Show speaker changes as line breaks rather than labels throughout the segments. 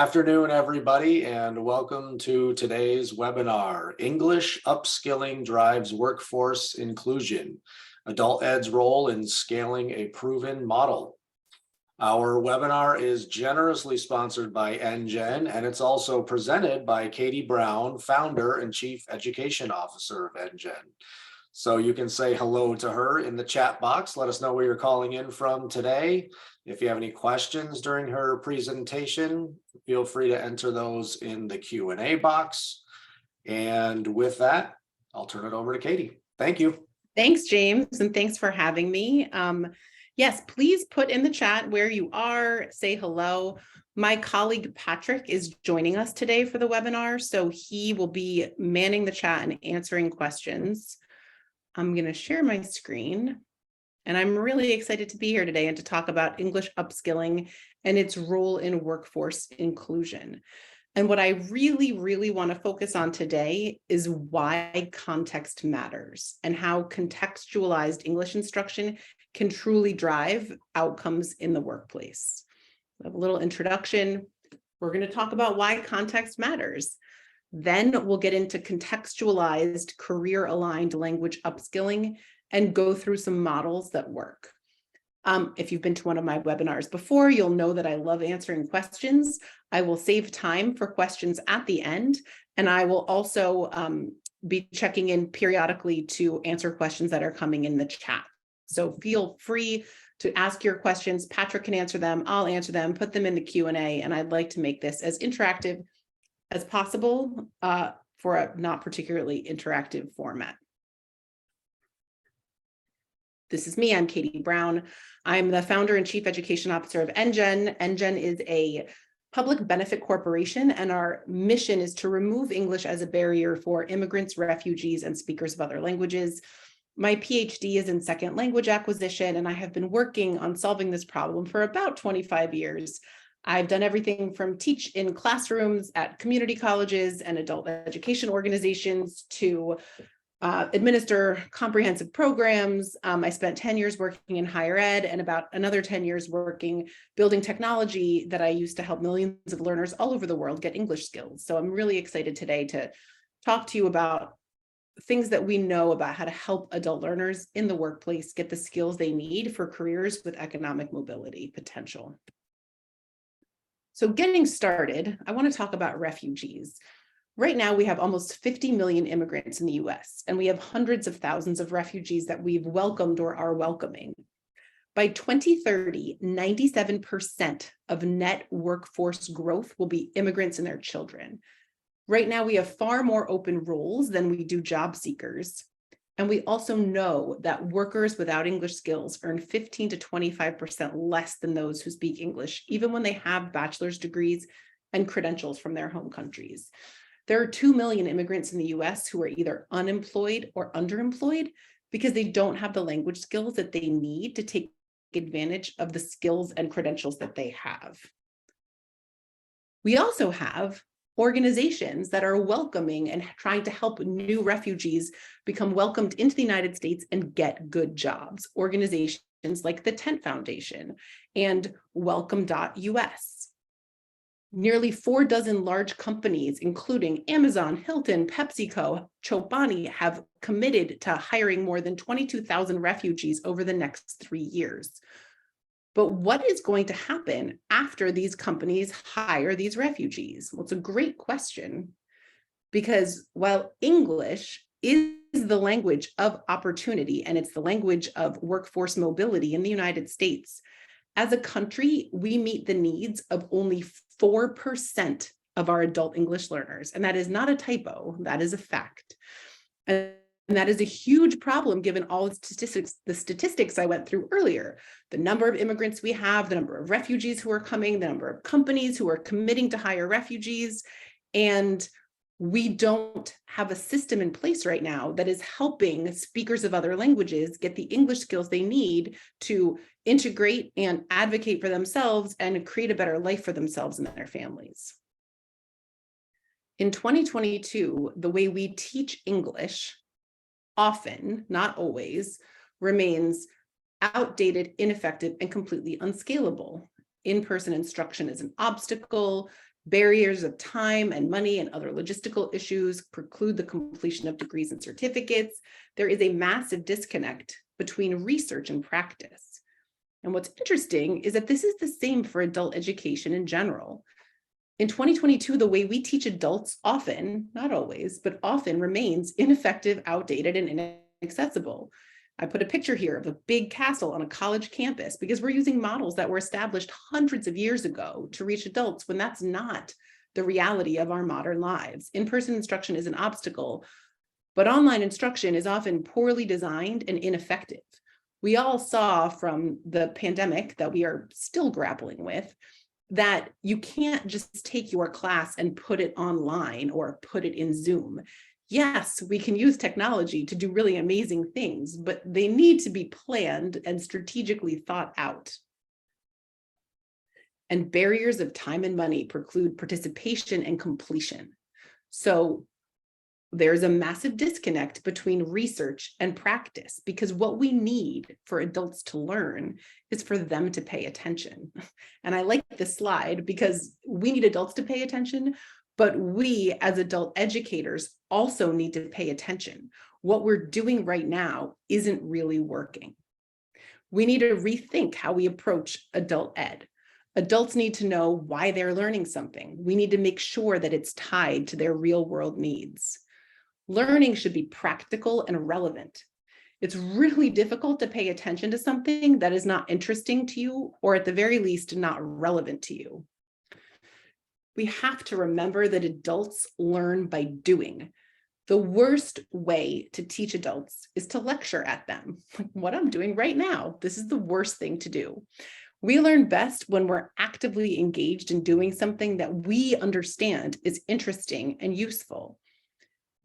afternoon, everybody, and welcome to today's webinar, English Upskilling Drives Workforce Inclusion, Adult Ed's Role in Scaling a Proven Model. Our webinar is generously sponsored by EnGen, and it's also presented by Katie Brown, Founder and Chief Education Officer of EnGen. So you can say hello to her in the chat box. Let us know where you're calling in from today. If you have any questions during her presentation, feel free to enter those in the Q&A box. And with that, I'll turn it over to Katie. Thank you.
Thanks, James, and thanks for having me. Yes, please put in the chat where you are, say hello. My colleague Patrick is joining us today for the webinar, so he will be manning the chat and answering questions. I'm going to share my screen, and I'm really excited to be here today and to talk about English upskilling and its role in workforce inclusion. And what I really want to focus on today is why context matters and how contextualized English instruction can truly drive outcomes in the workplace. I have a little introduction. We're going to talk about why context matters. Then we'll get into contextualized, career-aligned language upskilling and go through some models that work. If you've been to one of my webinars before, you'll know that I love answering questions. I will save time for questions at the end, and I will also be checking in periodically to answer questions that are coming in the chat. So feel free to ask your questions. Patrick can answer them. I'll answer them, put them in the Q&A, and I'd like to make this as interactive as possible for a not particularly interactive format. This is me, I'm Katie Brown. I'm the founder and chief education officer of EnGen. EnGen is a public benefit corporation, and our mission is to remove English as a barrier for immigrants, refugees, and speakers of other languages. My PhD is in second language acquisition, and I have been working on solving this problem for about 25 years. I've done everything from teach in classrooms at community colleges and adult education organizations to administer comprehensive programs. I spent 10 years working in higher ed and about another 10 years building technology that I use to help millions of learners all over the world get English skills. So I'm really excited today to talk to you about things that we know about how to help adult learners in the workplace get the skills they need for careers with economic mobility potential. So getting started, I want to talk about refugees. Right now, we have almost 50 million immigrants in the US, and we have hundreds of thousands of refugees that we've welcomed or are welcoming. By 2030, 97% of net workforce growth will be immigrants and their children. Right now, we have far more open roles than we do job seekers. And we also know that workers without English skills earn 15 to 25% less than those who speak English, even when they have bachelor's degrees and credentials from their home countries. There are 2 million immigrants in the US who are either unemployed or underemployed because they don't have the language skills that they need to take advantage of the skills and credentials that they have. We also have organizations that are welcoming and trying to help new refugees become welcomed into the United States and get good jobs. Organizations like the Tent Foundation and Welcome.us. Nearly 4 dozen large companies, including Amazon, Hilton, PepsiCo, Chobani, have committed to hiring more than 22,000 refugees over the next 3 years. But what is going to happen after these companies hire these refugees? Well, it's a great question, because while English is the language of opportunity and it's the language of workforce mobility in the United States, as a country, we meet the needs of only 4% of our adult English learners. And that is not a typo, that is a fact. And that is a huge problem given all the statistics I went through earlier. The number of immigrants we have, the number of refugees who are coming, the number of companies who are committing to hire refugees. And we don't have a system in place right now that is helping speakers of other languages get the English skills they need to integrate and advocate for themselves and create a better life for themselves and their families. In 2022, the way we teach English often, not always, remains outdated, ineffective, and completely unscalable. In-person instruction is an obstacle. Barriers of time and money and other logistical issues preclude the completion of degrees and certificates. There is a massive disconnect between research and practice. And what's interesting is that this is the same for adult education in general. In 2022, the way we teach adults often, not always, but often remains ineffective, outdated, and inaccessible. I put a picture here of a big castle on a college campus because we're using models that were established hundreds of years ago to reach adults when that's not the reality of our modern lives. In-person instruction is an obstacle, but online instruction is often poorly designed and ineffective. We all saw from the pandemic that we are still grappling with that you can't just take your class and put it online or put it in Zoom. Yes, we can use technology to do really amazing things, but they need to be planned and strategically thought out. And barriers of time and money preclude participation and completion. So there's a massive disconnect between research and practice, because what we need for adults to learn is for them to pay attention. And I like this slide because we need adults to pay attention, but we as adult educators also need to pay attention. What we're doing right now isn't really working. We need to rethink how we approach adult ed. Adults need to know why they're learning something. We need to make sure that it's tied to their real world needs. Learning should be practical and relevant. It's really difficult to pay attention to something that is not interesting to you, or at the very least, not relevant to you. We have to remember that adults learn by doing. The worst way to teach adults is to lecture at them. Like what I'm doing right now, this is the worst thing to do. We learn best when we're actively engaged in doing something that we understand is interesting and useful.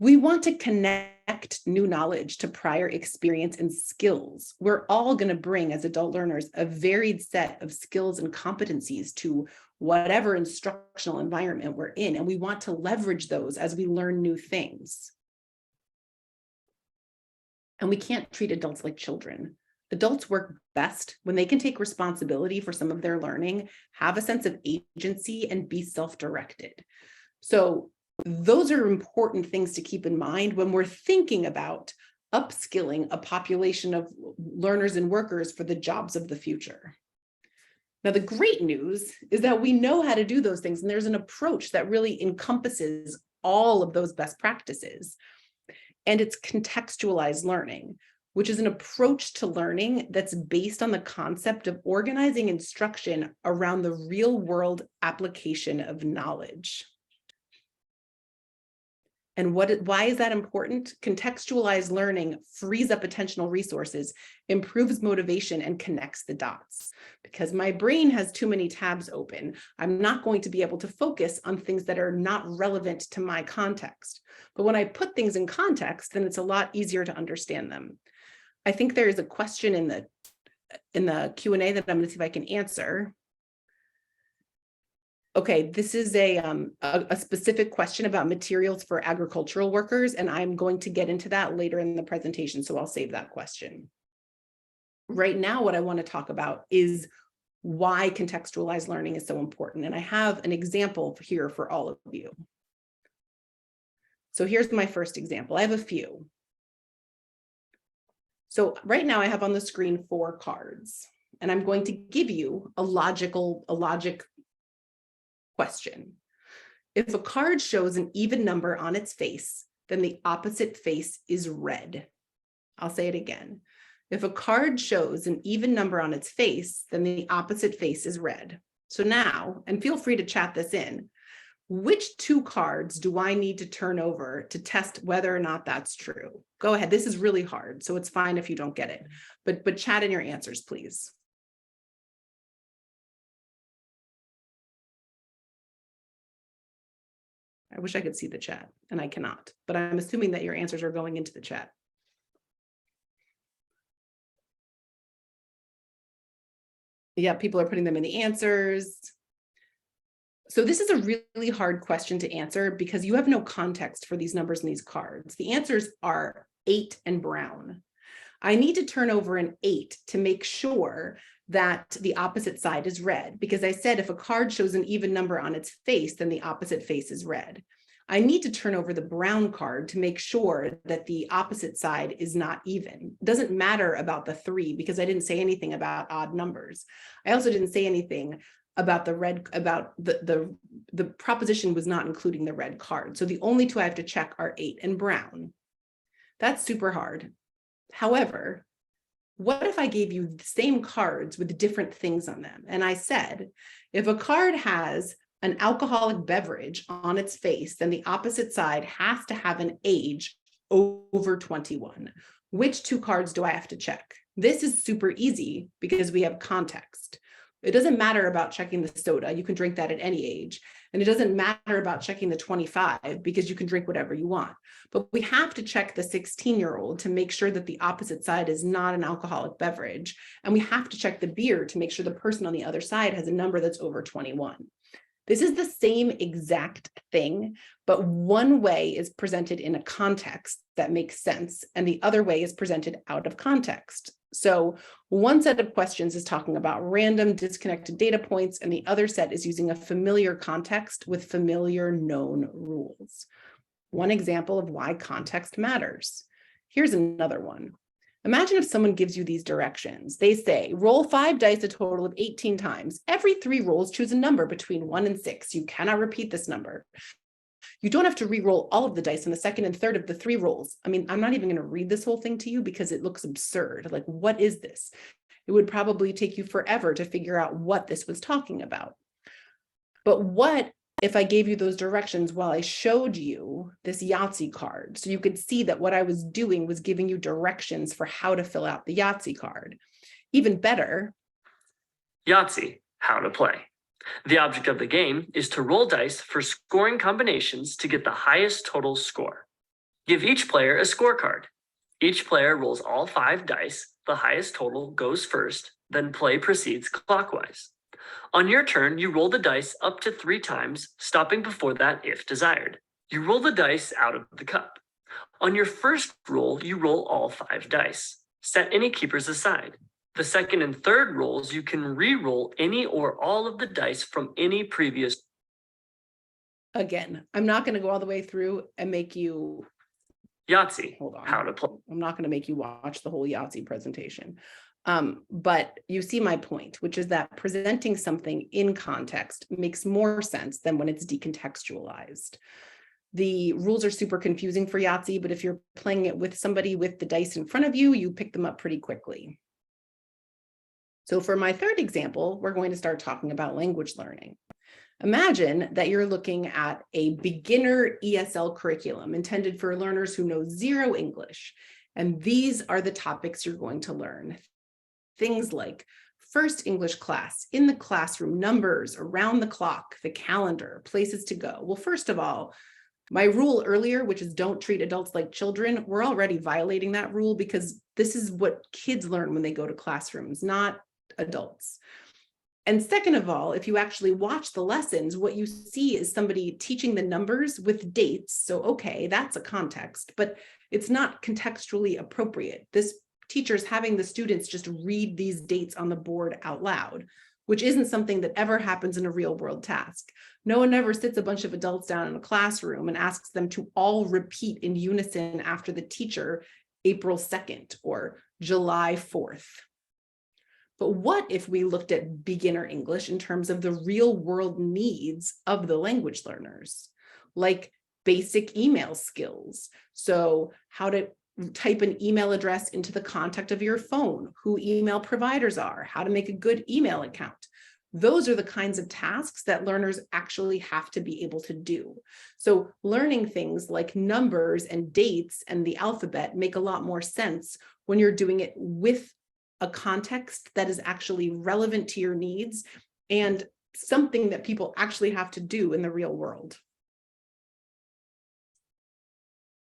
We want to connect new knowledge to prior experience and skills. We're all going to bring, as adult learners, a varied set of skills and competencies to whatever instructional environment we're in, and we want to leverage those as we learn new things. And we can't treat adults like children. Adults work best when they can take responsibility for some of their learning, have a sense of agency, and be self-directed. So those are important things to keep in mind when we're thinking about upskilling a population of learners and workers for the jobs of the future. Now, the great news is that we know how to do those things, and there's an approach that really encompasses all of those best practices. And it's contextualized learning, which is an approach to learning that's based on the concept of organizing instruction around the real-world application of knowledge. And why is that important? Contextualized learning frees up attentional resources, improves motivation, and connects the dots. Because my brain has too many tabs open, I'm not going to be able to focus on things that are not relevant to my context. But when I put things in context, then it's a lot easier to understand them. I think there is a question in the Q&A that I'm going to see if I can answer. Okay, this is a specific question about materials for agricultural workers, and I'm going to get into that later in the presentation, so I'll save that question. Right now, what I want to talk about is why contextualized learning is so important, and I have an example here for all of you. So here's my first example. I have a few. So right now I have on the screen 4 cards, and I'm going to give you a logic question. If a card shows an even number on its face, then the opposite face is red. I'll say it again. If a card shows an even number on its face, then the opposite face is red. So now, and feel free to chat this in, which 2 cards do I need to turn over to test whether or not that's true? Go ahead. This is really hard, so it's fine if you don't get it, but chat in your answers, please. I wish I could see the chat, and I cannot, but I'm assuming that your answers are going into the chat. Yeah, people are putting them in the answers. So this is a really hard question to answer because you have no context for these numbers in these cards. The answers are 8 and brown. I need to turn over an 8 to make sure that the opposite side is red, because I said if a card shows an even number on its face, then the opposite face is red. I need to turn over the brown card to make sure that the opposite side is not even. It doesn't matter about the 3 because I didn't say anything about odd numbers. I also didn't say anything about the red, about the proposition was not including the red card. So the only 2 I have to check are 8 and brown. That's super hard. However, what if I gave you the same cards with different things on them? And I said, if a card has an alcoholic beverage on its face, then the opposite side has to have an age over 21. Which 2 cards do I have to check? This is super easy because we have context. It doesn't matter about checking the soda. You can drink that at any age. And it doesn't matter about checking the 25 because you can drink whatever you want. But we have to check the 16-year-old to make sure that the opposite side is not an alcoholic beverage. And we have to check the beer to make sure the person on the other side has a number that's over 21. This is the same exact thing, but one way is presented in a context that makes sense, and the other way is presented out of context. So one set of questions is talking about random disconnected data points, and the other set is using a familiar context with familiar known rules. One example of why context matters. Here's another one. Imagine if someone gives you these directions. They say, roll 5 dice a total of 18 times. Every 3 rolls, choose a number between 1 and 6. You cannot repeat this number. You don't have to re-roll all of the dice in the second and third of the 3 rolls. I mean, I'm not even going to read this whole thing to you because it looks absurd. Like, what is this? It would probably take you forever to figure out what this was talking about. But what if I gave you those directions while I showed you this Yahtzee card? So you could see that what I was doing was giving you directions for how to fill out the Yahtzee card. Even better.
Yahtzee, how to play. The object of the game is to roll dice for scoring combinations to get the highest total score. Give each player a scorecard. Each player rolls all 5 dice. The highest total goes first, then play proceeds clockwise. On your turn, you roll the dice up to 3 times, stopping before that if desired. You roll the dice out of the cup. On your first roll, you roll all 5 dice. Set any keepers aside. The second and third rolls, you can re-roll any or all of the dice from any previous.
Again, I'm not going to go all the way through and make you.
Yahtzee,
Hold on.
how to play.
I'm not going to make you watch the whole Yahtzee presentation. But you see my point, which is that presenting something in context makes more sense than when it's decontextualized. The rules are super confusing for Yahtzee, but if you're playing it with somebody with the dice in front of you, you pick them up pretty quickly. So for my third example, we're going to start talking about language learning. Imagine that you're looking at a beginner ESL curriculum intended for learners who know 0 English. And these are the topics you're going to learn. Things like first English class, in the classroom, numbers, around the clock, the calendar, places to go. Well, first of all, my rule earlier, which is don't treat adults like children, we're already violating that rule because this is what kids learn when they go to classrooms, not adults. And second of all, if you actually watch the lessons, what you see is somebody teaching the numbers with dates. So, okay, that's a context, but it's not contextually appropriate. This teacher's having the students just read these dates on the board out loud, which isn't something that ever happens in a real world task. No one ever sits a bunch of adults down in a classroom and asks them to all repeat in unison after the teacher April 2nd or July 4th. But what if we looked at beginner English in terms of the real world needs of the language learners, like basic email skills? So how to type an email address into the contact of your phone, who email providers are, how to make a good email account. Those are the kinds of tasks that learners actually have to be able to do. So learning things like numbers and dates and the alphabet make a lot more sense when you're doing it with a context that is actually relevant to your needs and something that people actually have to do in the real world.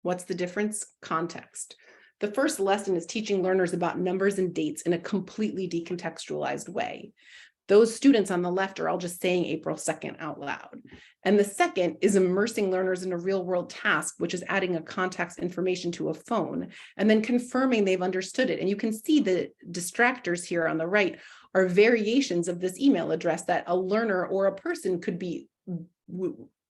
What's the difference? Context. The first lesson is teaching learners about numbers and dates in a completely decontextualized way. Those students on the left are all just saying April 2nd out loud. And the second is immersing learners in a real world task, which is adding a context information to a phone and then confirming they've understood it. And you can see the distractors here on the right are variations of this email address that a learner or a person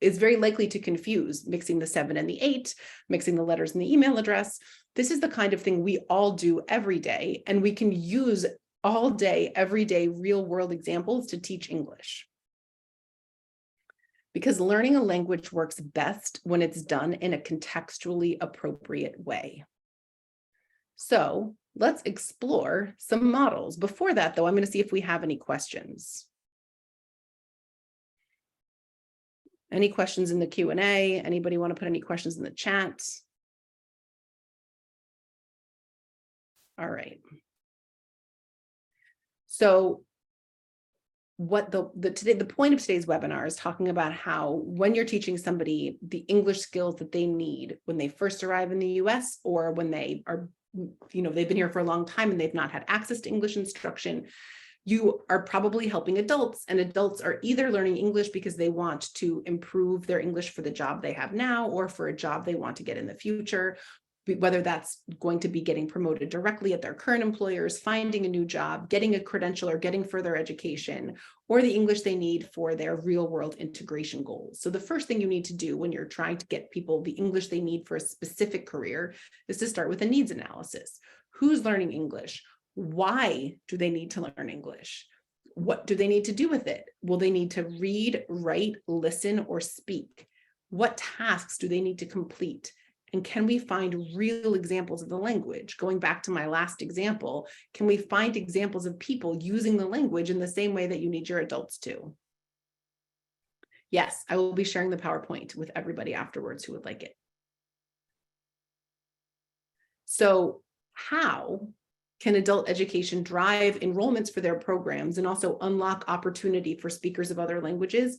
is very likely to confuse, mixing the 7 and the 8, mixing the letters in the email address. This is the kind of thing we all do every day, and we can use all day, every day, real world examples to teach English. Because learning a language works best when it's done in a contextually appropriate way. So let's explore some models. Before that, though, I'm going to see if we have any questions. Any questions in the Q&A? Anybody want to put any questions in the chat? All right. So what the point of today's webinar is talking about how when you're teaching somebody the English skills that they need when they first arrive in the US, or when they are, they've been here for a long time and they've not had access to English instruction, you are probably helping adults, and adults are either learning English because they want to improve their English for the job they have now, or for a job they want to get in the future, whether that's going to be getting promoted directly at their current employers, finding a new job, getting a credential, or getting further education, or the English they need for their real world integration goals. So the first thing you need to do when you're trying to get people the English they need for a specific career is to start with a needs analysis. Who's learning English? Why do they need to learn English? What do they need to do with it? Will they need to read, write, listen, or speak? What tasks do they need to complete? And can we find real examples of the language? Going back to my last example, can we find examples of people using the language in the same way that you need your adults to? Yes, I will be sharing the PowerPoint with everybody afterwards who would like it. So how can adult education drive enrollments for their programs and also unlock opportunity for speakers of other languages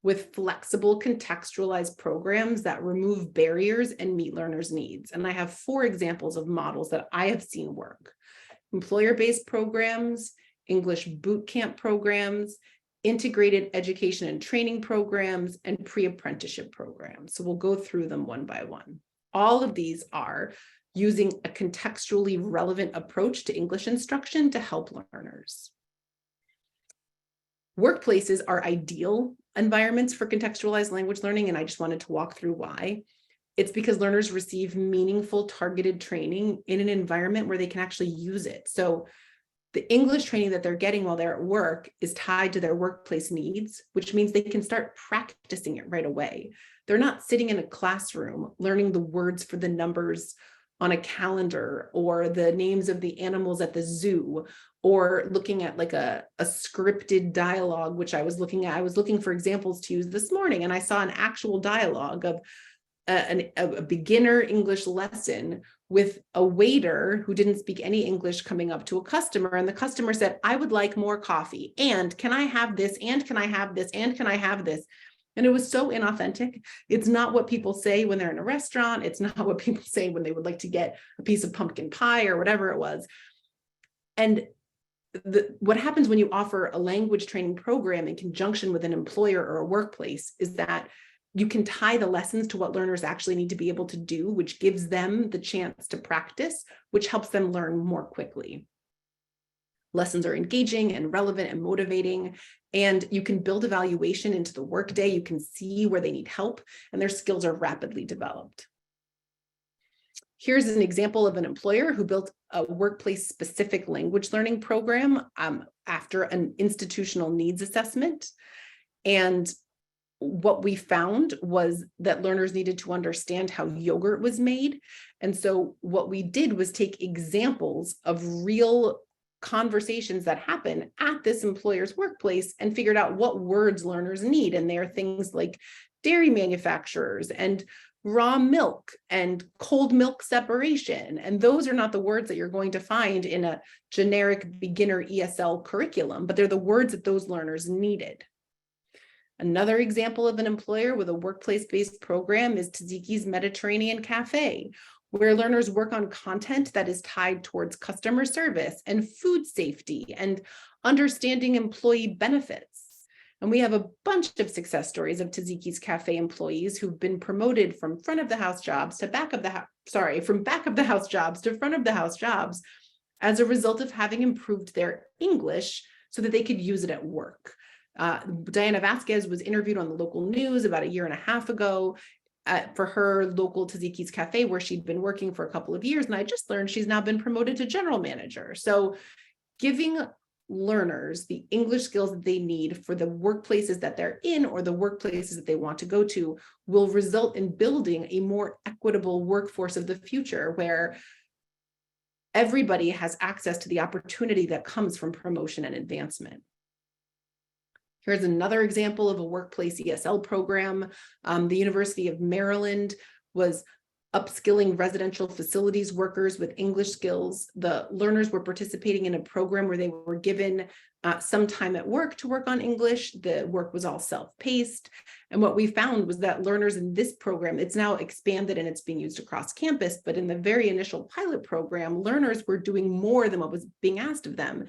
with flexible contextualized programs that remove barriers and meet learners' needs? And I have 4 examples of models that I have seen work: employer-based programs, English boot camp programs, integrated education and training programs, and pre-apprenticeship programs. So we'll go through them one by one. All of these are using a contextually relevant approach to English instruction to help learners. Workplaces are ideal environments for contextualized language learning, and I just wanted to walk through why. It's because learners receive meaningful, targeted training in an environment where they can actually use it. So the English training that they're getting while they're at work is tied to their workplace needs, which means they can start practicing it right away. They're not sitting in a classroom learning the words for the numbers on a calendar, or the names of the animals at the zoo, or looking at like a scripted dialogue, which I was looking at. I was looking for examples to use this morning, and I saw an actual dialogue of a beginner English lesson with a waiter who didn't speak any English coming up to a customer, and the customer said, "I would like more coffee, and can I have this, and can I have this, and can I have this?" And it was so inauthentic. It's not what people say when they're in a restaurant. It's not what people say when they would like to get a piece of pumpkin pie or whatever it was. And what happens when you offer a language training program in conjunction with an employer or a workplace is that you can tie the lessons to what learners actually need to be able to do, which gives them the chance to practice, which helps them learn more quickly. Lessons are engaging and relevant and motivating, and you can build evaluation into the workday. You can see where they need help, and their skills are rapidly developed. Here's an example of an employer who built a workplace-specific language learning program after an institutional needs assessment. And what we found was that learners needed to understand how yogurt was made. And so what we did was take examples of real conversations that happen at this employer's workplace and figured out what words learners need. And they are things like dairy manufacturers and raw milk and cold milk separation. And those are not the words that you're going to find in a generic beginner ESL curriculum, but they're the words that those learners needed. Another example of an employer with a workplace-based program is Taziki's Mediterranean Cafe, where learners work on content that is tied towards customer service and food safety and understanding employee benefits. And we have a bunch of success stories of Taziki's Cafe employees who've been promoted from front of the house jobs to from back of the house jobs to front of the house jobs as a result of having improved their English so that they could use it at work. Diana Vasquez was interviewed on the local news about a year and a half ago for her local Taziki's Cafe, where she'd been working for a couple of years. And I just learned she's now been promoted to general manager. So giving learners the English skills that they need for the workplaces that they're in or the workplaces that they want to go to will result in building a more equitable workforce of the future, where everybody has access to the opportunity that comes from promotion and advancement. Here's another example of a workplace ESL program. The University of Maryland was upskilling residential facilities workers with English skills. The learners were participating in a program where they were given some time at work to work on English. The work was all self-paced. And what we found was that learners in this program, it's now expanded and it's being used across campus, but in the very initial pilot program, learners were doing more than what was being asked of them.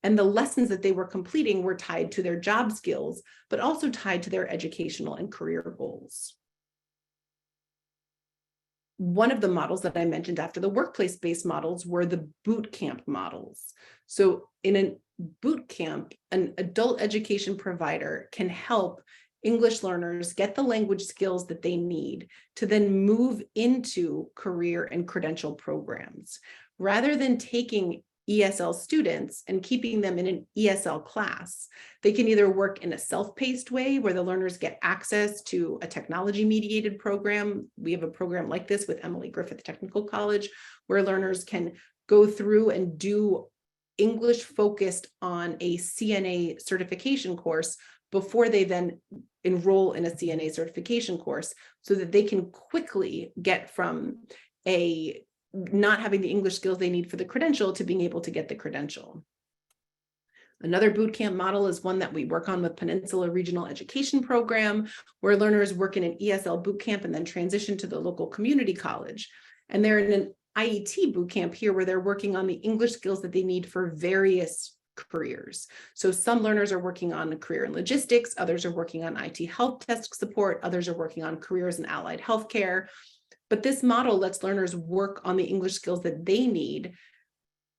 And the lessons that they were completing were tied to their job skills, but also tied to their educational and career goals. One of the models that I mentioned after the workplace-based models were the boot camp models. So in a boot camp, an adult education provider can help English learners get the language skills that they need to then move into career and credential programs. Rather than taking ESL students and keeping them in an ESL class, they can either work in a self-paced way where the learners get access to a technology-mediated program. We have a program like this with Emily Griffith Technical College, where learners can go through and do English focused on a CNA certification course before they then enroll in a CNA certification course, so that they can quickly get from not having the English skills they need for the credential to being able to get the credential. Another bootcamp model is one that we work on with Peninsula Regional Education Program, where learners work in an ESL bootcamp and then transition to the local community college. And they're in an IET bootcamp here where they're working on the English skills that they need for various careers. So some learners are working on a career in logistics, others are working on IT help desk support, others are working on careers in allied healthcare. But this model lets learners work on the English skills that they need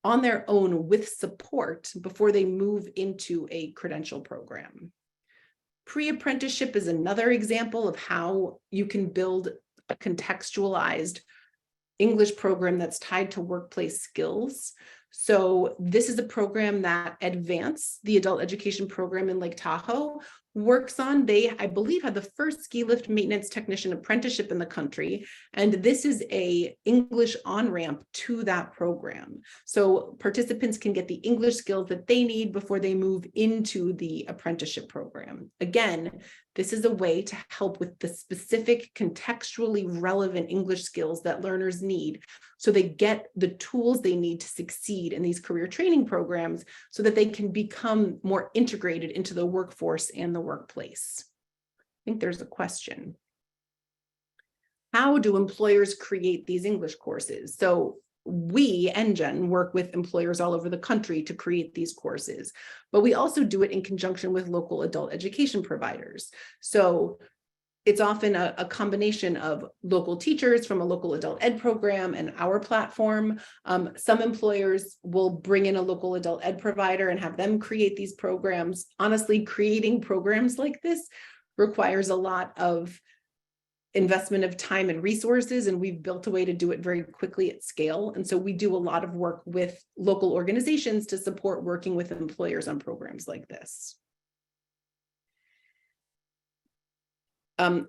on their own with support before they move into a credential program. Pre-apprenticeship is another example of how you can build a contextualized English program that's tied to workplace skills. So this is a program that Advance, the adult education program in Lake Tahoe, works on. They, I believe, had the first ski lift maintenance technician apprenticeship in the country. And this is a English on-ramp to that program. So participants can get the English skills that they need before they move into the apprenticeship program. Again, this is a way to help with the specific contextually relevant English skills that learners need, so they get the tools they need to succeed in these career training programs so that they can become more integrated into the workforce and the workplace. I think there's a question. How do employers create these English courses? So we, EnGen, work with employers all over the country to create these courses, but we also do it in conjunction with local adult education providers. So it's often a combination of local teachers from a local adult ed program and our platform. Some employers will bring in a local adult ed provider and have them create these programs. Honestly, creating programs like this requires a lot of investment of time and resources, and we've built a way to do it very quickly at scale. And so we do a lot of work with local organizations to support working with employers on programs like this.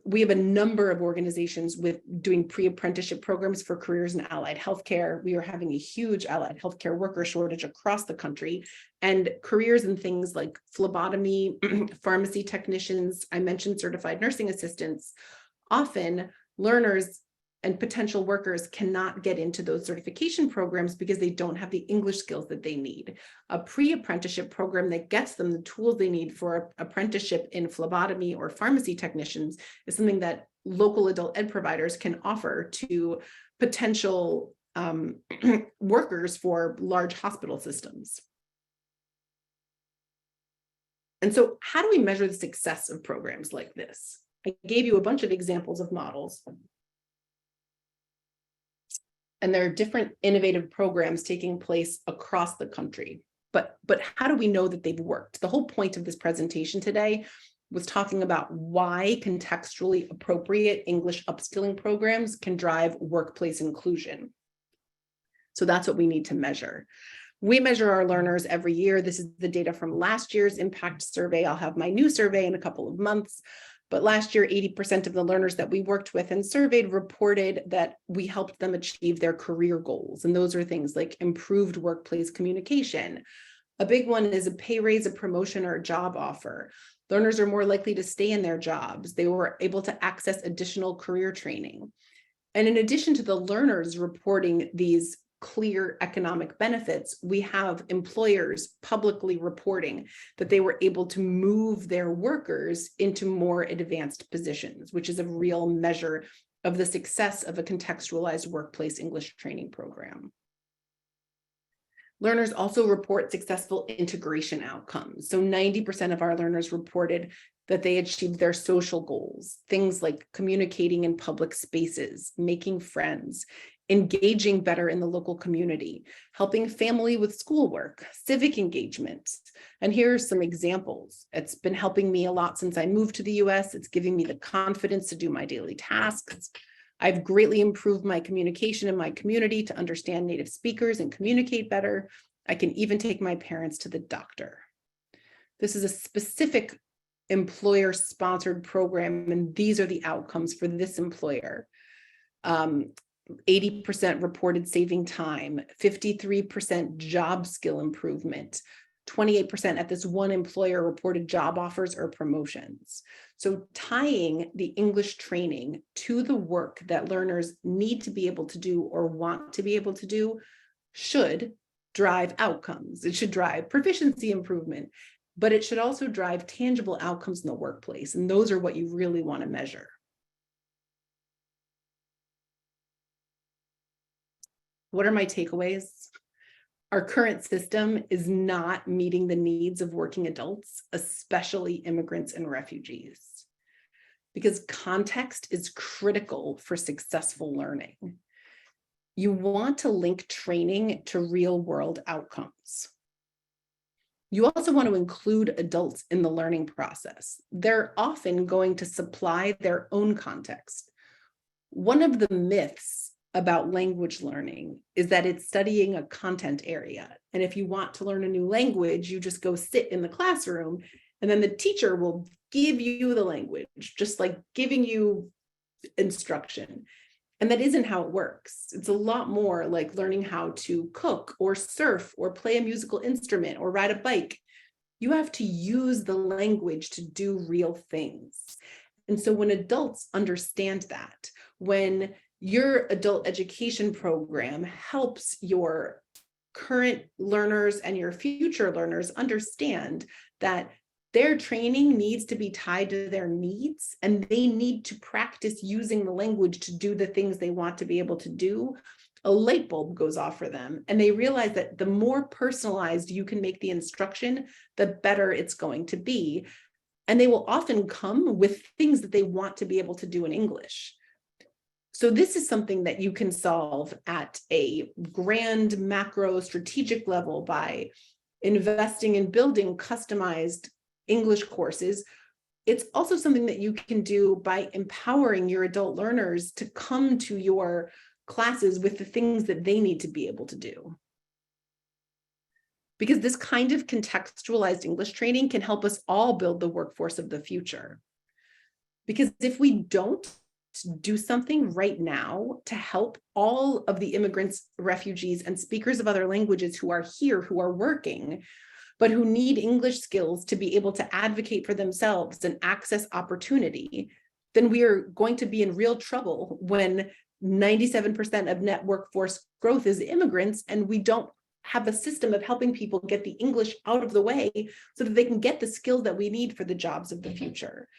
We have a number of organizations with doing pre-apprenticeship programs for careers in allied healthcare. We are having a huge allied healthcare worker shortage across the country, and careers in things like phlebotomy, pharmacy technicians, I mentioned certified nursing assistants. Often learners and potential workers cannot get into those certification programs because they don't have the English skills that they need. A pre-apprenticeship program that gets them the tools they need for apprenticeship in phlebotomy or pharmacy technicians is something that local adult ed providers can offer to potential workers for large hospital systems. And so how do we measure the success of programs like this? I gave you a bunch of examples of models. And there are different innovative programs taking place across the country. but how do we know that they've worked? The whole point of this presentation today was talking about why contextually appropriate English upskilling programs can drive workplace inclusion. So that's what we need to measure. We measure our learners every year. This is the data from last year's impact survey. I'll have my new survey in a couple of months. But last year, 80% of the learners that we worked with and surveyed reported that we helped them achieve their career goals. And those are things like improved workplace communication. A big one is a pay raise, a promotion, or a job offer. Learners are more likely to stay in their jobs. They were able to access additional career training. And in addition to the learners reporting these clear economic benefits, we have employers publicly reporting that they were able to move their workers into more advanced positions, which is a real measure of the success of a contextualized workplace English training program. Learners also report successful integration outcomes. So 90% of our learners reported that they achieved their social goals, things like communicating in public spaces, making friends, engaging better in the local community, helping family with schoolwork, civic engagement. And here are some examples. It's been helping me a lot since I moved to the US. It's giving me the confidence to do my daily tasks. I've greatly improved my communication in my community to understand native speakers and communicate better. I can even take my parents to the doctor. This is a specific employer-sponsored program, and these are the outcomes for this employer. 80% reported saving time, 53% job skill improvement, 28% at this one employer reported job offers or promotions. So tying the English training to the work that learners need to be able to do or want to be able to do should drive outcomes. It should drive proficiency improvement, but it should also drive tangible outcomes in the workplace. And those are what you really want to measure. What are my takeaways? Our current system is not meeting the needs of working adults, especially immigrants and refugees, because context is critical for successful learning. You want to link training to real-world outcomes. You also want to include adults in the learning process. They're often going to supply their own context. One of the myths about language learning is that it's studying a content area. And if you want to learn a new language, you just go sit in the classroom and then the teacher will give you the language, just like giving you instruction. And that isn't how it works. It's a lot more like learning how to cook or surf or play a musical instrument or ride a bike. You have to use the language to do real things. And so when adults understand that, when your adult education program helps your current learners and your future learners understand that their training needs to be tied to their needs and they need to practice using the language to do the things they want to be able to do, a light bulb goes off for them. And they realize that the more personalized you can make the instruction, the better it's going to be. And they will often come with things that they want to be able to do in English. So this is something that you can solve at a grand macro strategic level by investing in building customized English courses. It's also something that you can do by empowering your adult learners to come to your classes with the things that they need to be able to do. Because this kind of contextualized English training can help us all build the workforce of the future. Because if we don't do something right now to help all of the immigrants, refugees, and speakers of other languages who are here, who are working, but who need English skills to be able to advocate for themselves and access opportunity, then we are going to be in real trouble when 97% of net workforce growth is immigrants, and we don't have a system of helping people get the English out of the way so that they can get the skills that we need for the jobs of the future.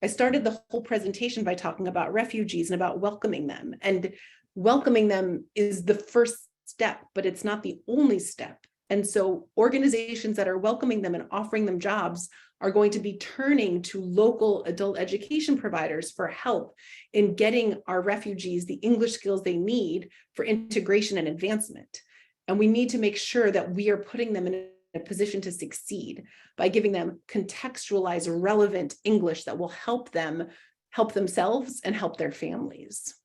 I started the whole presentation by talking about refugees and about welcoming them. And welcoming them is the first step, but it's not the only step. And so organizations that are welcoming them and offering them jobs are going to be turning to local adult education providers for help in getting our refugees the English skills they need for integration and advancement. And we need to make sure that we are putting them in a position to succeed by giving them contextualized, relevant English that will help them help themselves and help their families.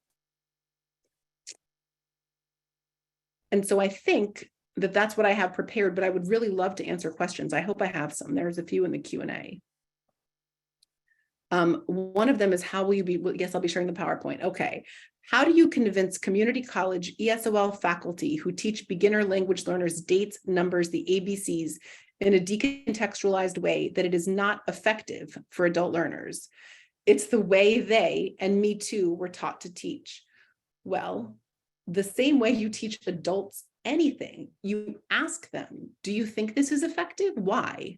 And so I think that that's what I have prepared, but I would really love to answer questions. I hope I have some. There's a few in the Q&A. One of them is how will you be, yes, I'll be sharing the PowerPoint. Okay. How do you convince community college ESOL faculty who teach beginner language learners dates, numbers, the ABCs in a decontextualized way that it is not effective for adult learners? It's the way they, and me too, were taught to teach. Well, the same way you teach adults anything, you ask them, do you think this is effective? Why?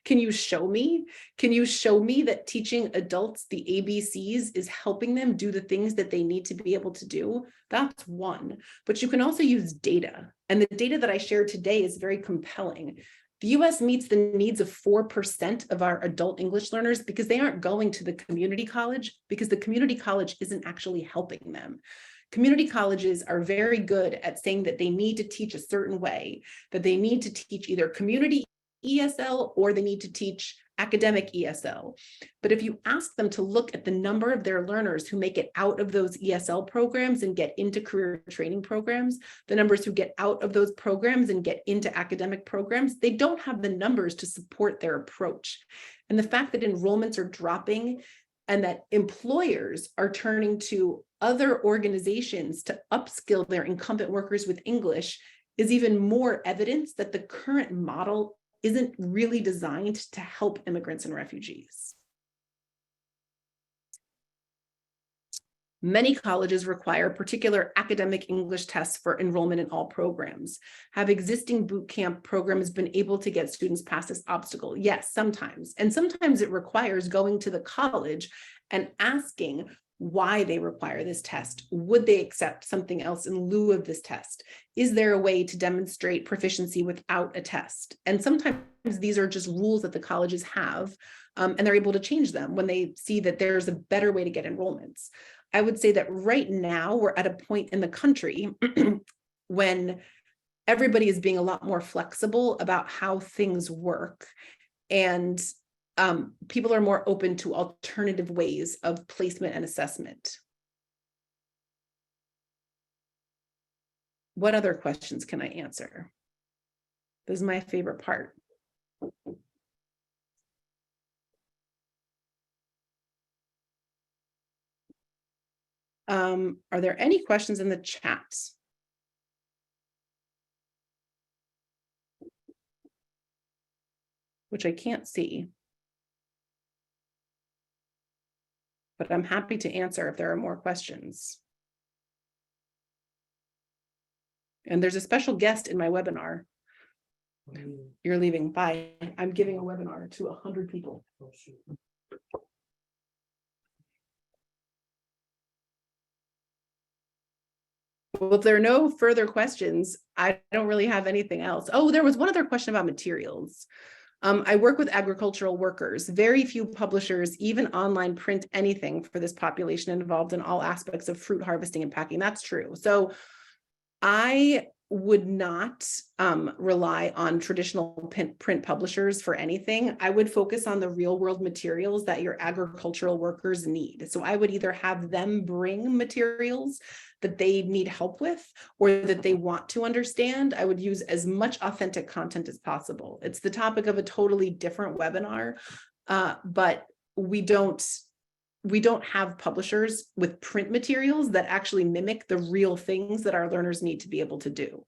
Can you show me? Can you show me that teaching adults the ABCs is helping them do the things that they need to be able to do? That's one. But you can also use data. And the data that I shared today is very compelling. The US meets the needs of 4% of our adult English learners because they aren't going to the community college, because the community college isn't actually helping them. Community colleges are very good at saying that they need to teach a certain way, that they need to teach either community ESL or they need to teach academic ESL. But if you ask them to look at the number of their learners who make it out of those ESL programs and get into career training programs, the numbers who get out of those programs and get into academic programs, they don't have the numbers to support their approach. And the fact that enrollments are dropping and that employers are turning to other organizations to upskill their incumbent workers with English is even more evidence that the current model isn't really designed to help immigrants and refugees. Many colleges require particular academic English tests for enrollment in all programs. Have existing boot camp programs been able to get students past this obstacle? Yes, sometimes. And sometimes it requires going to the college and asking why they require this test. Would they accept something else in lieu of this test? Is there a way to demonstrate proficiency without a test? And sometimes these are just rules that the colleges have, and they're able to change them when they see that there's a better way to get enrollments. I would say that right now we're at a point in the country when everybody is being a lot more flexible about how things work. And people are more open to alternative ways of placement and assessment. What other questions can I answer? This is my favorite part. Are there any questions in the chat? Which I can't see. But I'm happy to answer if there are more questions. And there's a special guest in my webinar. You're leaving. Bye. I'm giving a webinar to 100 people. Well, if there are no further questions, I don't really have anything else. Oh, there was one other question about materials. I work with agricultural workers. Very few publishers, even online, print anything for this population involved in all aspects of fruit harvesting and packing. That's true. So I would not rely on traditional print publishers for anything. I would focus on the real world materials that your agricultural workers need. So I would either have them bring materials that they need help with or that they want to understand. I would use as much authentic content as possible. It's the topic of a totally different webinar, but we don't have publishers with print materials that actually mimic the real things that our learners need to be able to do.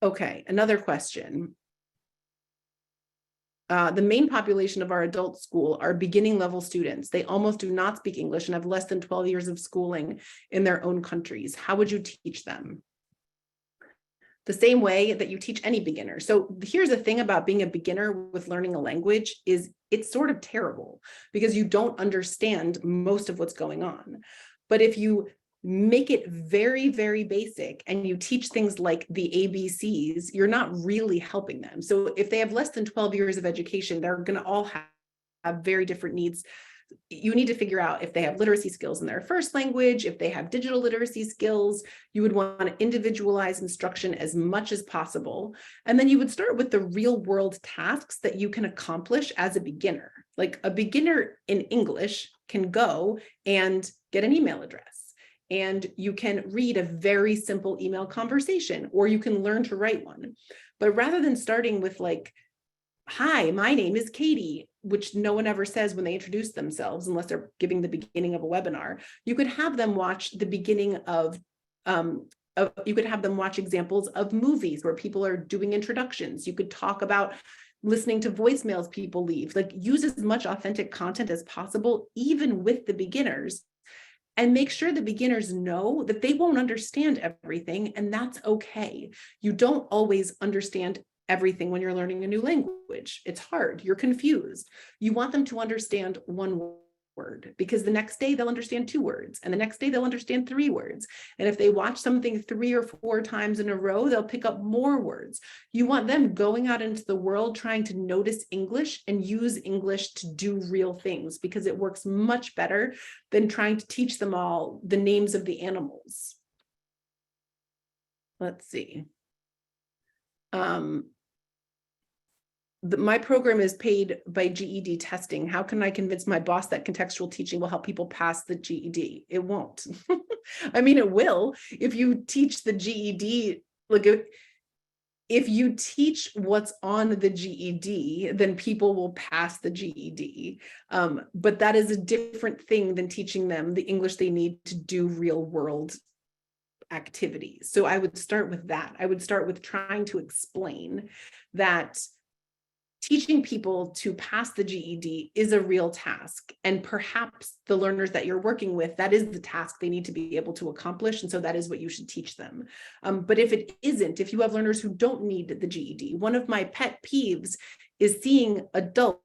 Okay, another question. The main population of our adult school are beginning level students. They almost do not speak English and have less than 12 years of schooling in their own countries. How would you teach them? The same way that you teach any beginner. So here's the thing about being a beginner with learning a language is it's sort of terrible because you don't understand most of what's going on. But if you make it very, very basic and you teach things like the ABCs, you're not really helping them. So if they have less than 12 years of education, they're going to all have very different needs You need to figure out if they have literacy skills in their first language, if they have digital literacy skills. You would want to individualize instruction as much as possible. And then you would start with the real world tasks that you can accomplish as a beginner. Like a beginner in English can go and get an email address, and you can read a very simple email conversation, or you can learn to write one. But rather than starting with like, hi, my name is Katie, which no one ever says when they introduce themselves, unless they're giving the beginning of a webinar, you could have them watch the beginning of you could have them watch examples of movies where people are doing introductions. You could talk about listening to voicemails people leave, like use as much authentic content as possible, even with the beginners, and make sure the beginners know that they won't understand everything, and that's okay. You don't always understand everything when you're learning a new language. It's hard, you're confused. You want them to understand one word, because the next day they'll understand 2 words, and the next day they'll understand 3 words. And if they watch something 3 or 4 times in a row, they'll pick up more words. You want them going out into the world trying to notice English and use English to do real things, because it works much better than trying to teach them all the names of the animals. Let's see. My program is paid by GED testing. How can I convince my boss that contextual teaching will help people pass the GED? It won't. I mean, it will. If you teach the GED, like if you teach what's on the GED, then people will pass the GED. But that is a different thing than teaching them the English they need to do real world activities. So I would start with that. I would start with trying to explain that teaching people to pass the GED is a real task. And perhaps the learners that you're working with, that is the task they need to be able to accomplish. And so that is what you should teach them. But if it isn't, if you have learners who don't need the GED, one of my pet peeves is seeing adults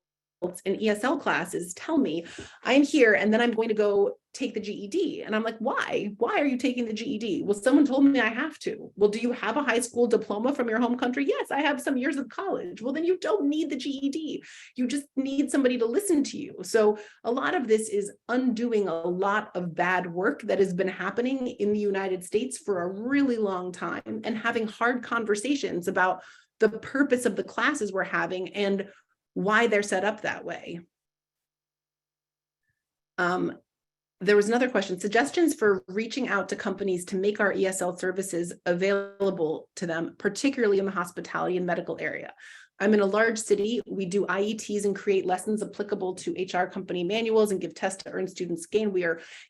in ESL classes tell me, I'm here and then I'm going to go take the GED. And I'm like, why? Why are you taking the GED? Well, someone told me I have to. Well, do you have a high school diploma from your home country? Yes, I have some years of college. Well, then you don't need the GED. You just need somebody to listen to you. So a lot of this is undoing a lot of bad work that has been happening in the United States for a really long time, and having hard conversations about the purpose of the classes we're having and why they're set up that way. There was another question, suggestions for reaching out to companies to make our ESL services available to them, particularly in the hospitality and medical area. I'm in a large city. We do IETs and create lessons applicable to HR company manuals and give tests to earn students gain.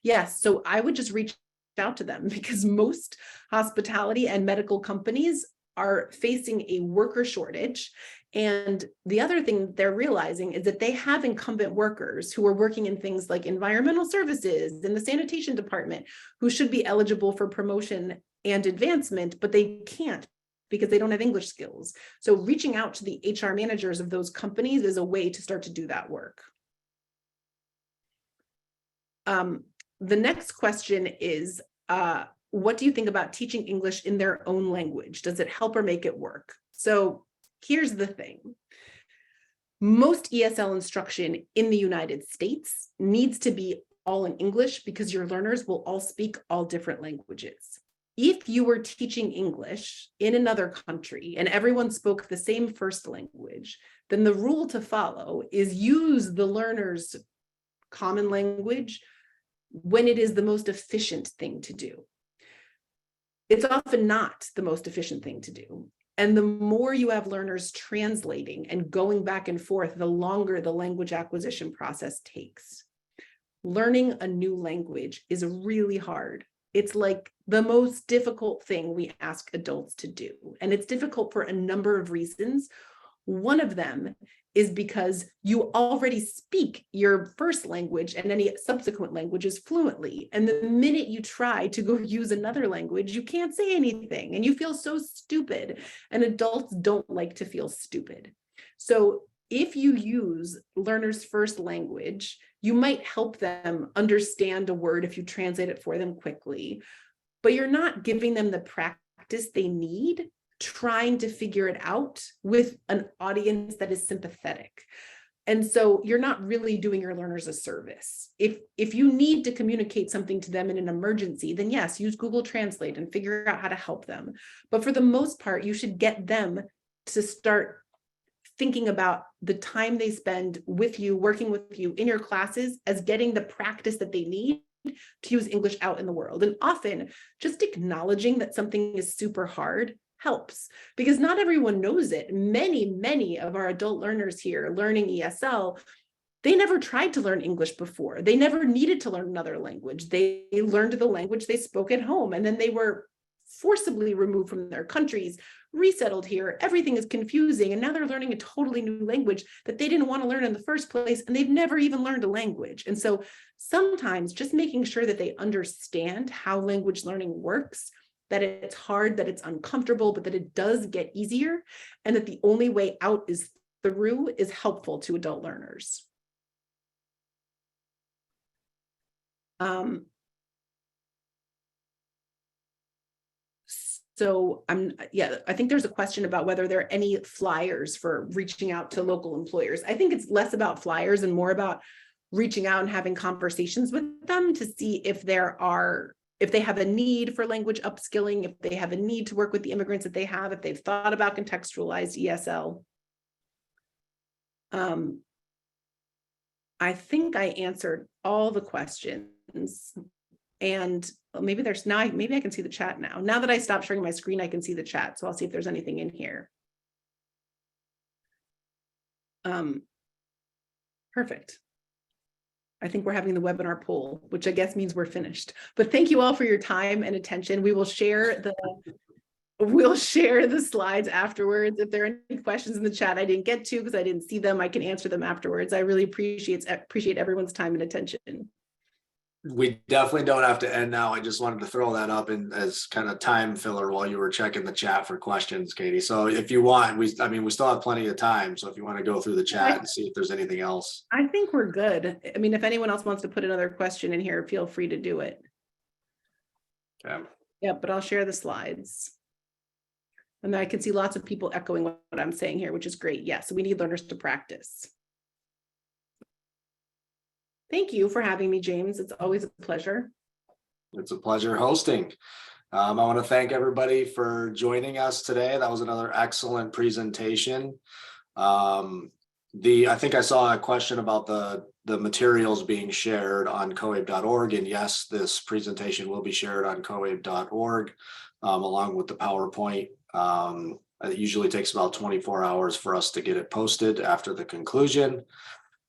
Yes, so I would just reach out to them, because most hospitality and medical companies are facing a worker shortage. And the other thing they're realizing is that they have incumbent workers who are working in things like environmental services in the sanitation department, who should be eligible for promotion and advancement, but they can't because they don't have English skills. So reaching out to the HR managers of those companies is a way to start to do that work. The next question is, what do you think about teaching English in their own language? Does it help or make it work? So here's the thing. Most ESL instruction in the United States needs to be all in English, because your learners will all speak all different languages. If you were teaching English in another country and everyone spoke the same first language, then the rule to follow is use the learner's common language when it is the most efficient thing to do. It's often not the most efficient thing to do. And the more you have learners translating and going back and forth, the longer the language acquisition process takes. Learning a new language is really hard. It's like the most difficult thing we ask adults to do. And it's difficult for a number of reasons. One of them is because you already speak your first language and any subsequent languages fluently. And the minute you try to go use another language, you can't say anything and you feel so stupid. And adults don't like to feel stupid. So if you use learners' first language, you might help them understand a word if you translate it for them quickly, but you're not giving them the practice they need trying to figure it out with an audience that is sympathetic. And so you're not really doing your learners a service. If you need to communicate something to them in an emergency, then yes, use Google Translate and figure out how to help them. But for the most part, you should get them to start thinking about the time they spend with you, working with you in your classes as getting the practice that they need to use English out in the world. And often just acknowledging that something is super hard helps, because not everyone knows it. Many of our adult learners here learning ESL, they never tried to learn English before. They never needed to learn another language. They learned the language they spoke at home, and then they were forcibly removed from their countries, resettled here. Everything is confusing, and now they're learning a totally new language that they didn't want to learn in the first place, and they've never even learned a language. And so sometimes just making sure that they understand how language learning works, that it's hard, that it's uncomfortable, but that it does get easier, and that the only way out is through, is helpful to adult learners. So I think there's a question about whether there are any flyers for reaching out to local employers. I think it's less about flyers and more about reaching out and having conversations with them to see if they have a need for language upskilling, if they have a need to work with the immigrants that they have, if they've thought about contextualized ESL. I think I answered all the questions, and maybe maybe I can see the chat now. Now that I stopped sharing my screen, I can see the chat. So I'll see if there's anything in here. Perfect. I think we're having the webinar poll, which I guess means we're finished. But thank you all for your time and attention. We will share the slides afterwards. If there are any questions in the chat I didn't get to because I didn't see them, I can answer them afterwards. I really appreciate everyone's time and attention.
We definitely don't have to end now. I just wanted to throw that up in as kind of time filler while you were checking the chat for questions, Katie. So if you want, we still have plenty of time. So if you want to go through the chat and see if there's anything else.
I think we're good. I mean, if anyone else wants to put another question in here, feel free to do it.
Okay.
Yeah, but I'll share the slides. And I can see lots of people echoing what I'm saying here, which is great. Yeah, so we need learners to practice. Thank you for having me, James. It's always a pleasure.
It's a pleasure hosting. I want to thank everybody for joining us today. That was another excellent presentation. I think I saw a question about the materials being shared on coabe.org, and yes, this presentation will be shared on coabe.org along with the PowerPoint. It usually takes about 24 hours for us to get it posted after the conclusion.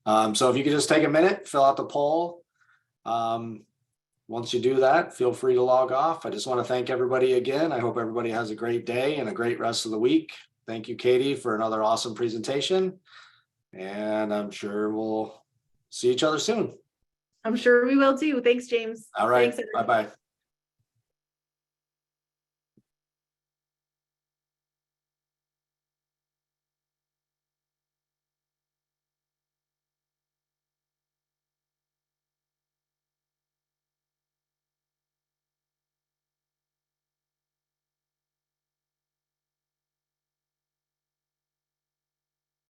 So if you could just take a minute, fill out the poll. Once you do that, feel free to log off. I just want to thank everybody again. I hope everybody has a great day and a great rest of the week. Thank you, Katie, for another awesome presentation. And I'm sure we'll see each other soon.
I'm sure we will too. Thanks, James.
All right. Bye-bye.